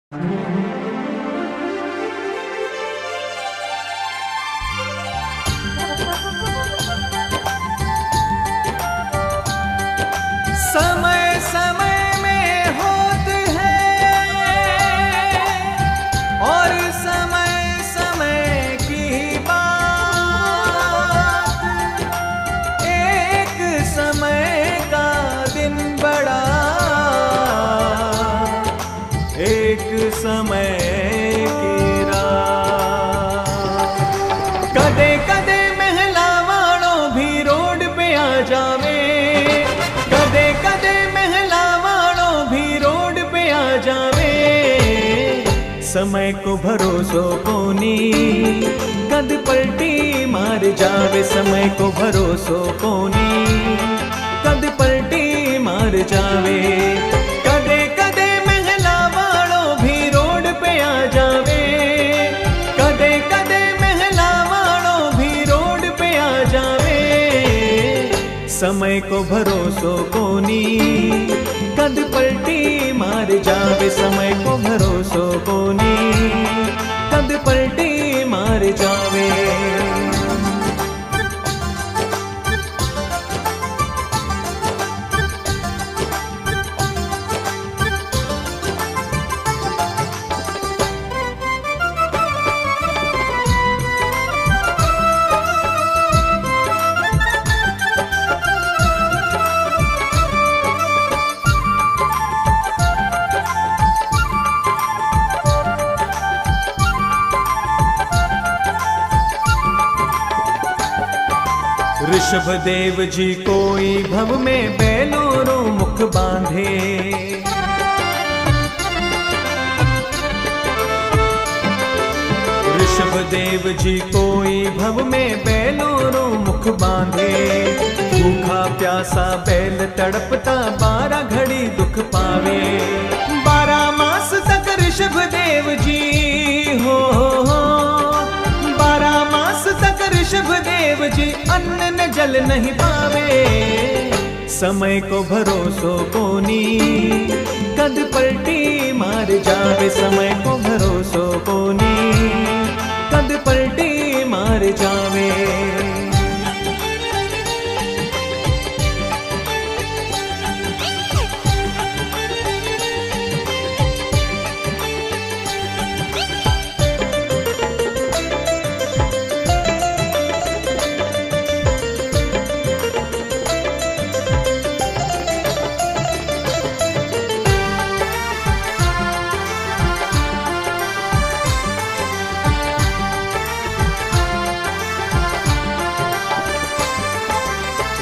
समय समय में होते हैं और समय समय की बात। एक समय का दिन बड़ा, एक समय की रात। कदे कदे महला वालों भी रोड पे आ जावे, कदे कदे महला वालों भी रोड पे आ जावे। समय को भरोसो कोनी, कद पलटी मार जावे। समय को भरोसो कोनी, कद पलटी मार जावे। कदे कदे महला वालों भी रोड पे आ जावे, कदे कदे महला वालों भी रोड पे आ जावे। समय को भरोसो कोनी, कद पलटी मार जावे। समय को भरोसो कोनी, कद पलटी मार जावे। ऋषभ देव जी कोई भव में बैलोरो मुख बांधे। ऋषभ देव जी कोई भव में बैलोरो मुख बांधे। भूखा प्यासा बैल तड़पता 12 घड़ी दुख पावे। 12 मास तक ऋषभ देव जी हो 12 मास तक ऋषभ देव जी अन्न न जल नहीं पावे। समय को भरोसो कोनी, कद पलटी मार जावे। समय को भरोसो कोनी, कद पलटी मार जावे।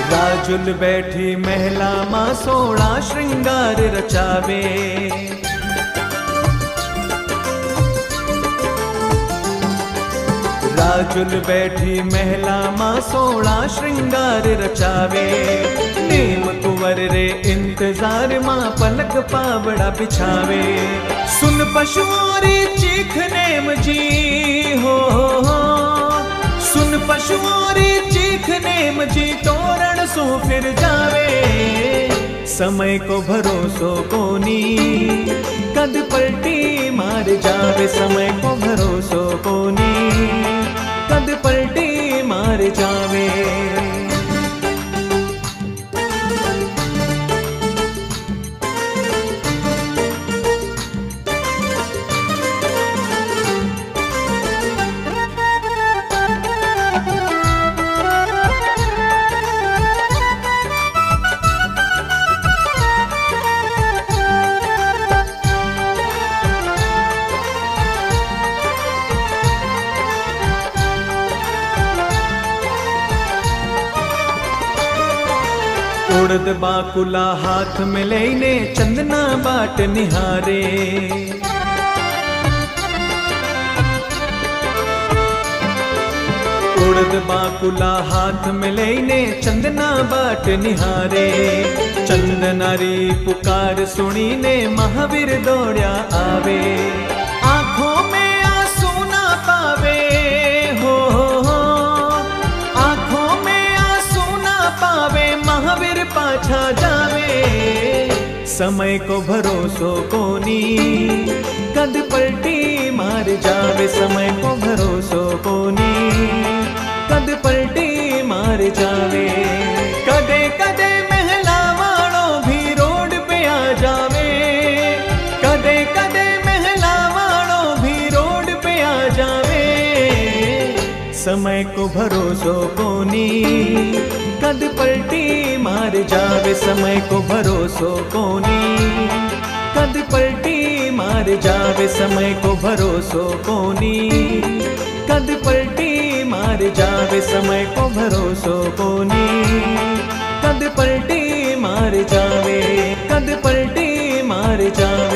राजुल बैठी महिला माँ 16 श्रृंगार रचावे। राजुल बैठी महिला माँ 16 श्रृंगार रचावे। नीम कुंवर रे इंतजार माँ पलक पावड़ा बिछावे। सुन पशुओं री चीख नेम जी हो सुन पशुओं री चीख नेम जी तोरण सो फिर जावे। समय को भरोसो कोनी, कद पलटी मार जावे। समय को भरोसो कोनी, कद पलटी मार जावे। उड़द बाकुला हाथ में लेने चंदना बाट निहारे। उड़द बाकुला हाथ में लेने चंदना बाट निहारे। चंदनारी पुकार सुनी ने महावीर दौड़या आवे। आंखों में आंसू ना पावे हो आंखों में आंसू ना पावे। महावीर पाछा जावे। समय को भरोसो कोनी, कद पलटी मार जावे समय को भरोसो कोनी कद पलटी मार जावे कदे कदे महला वालों भी रोड पे आ जावे कदे कदे महला वालों भी रोड पे आ जावे समय को भरोसो कोनी कद पलटी मार जावे समय को भरोसो कोनी कद पलटी मार जावे समय को भरोसो कोनी कद पलटी मार जावे समय को भरोसो कोनी कद पलटी मार जावे कद पलटी मार जावे।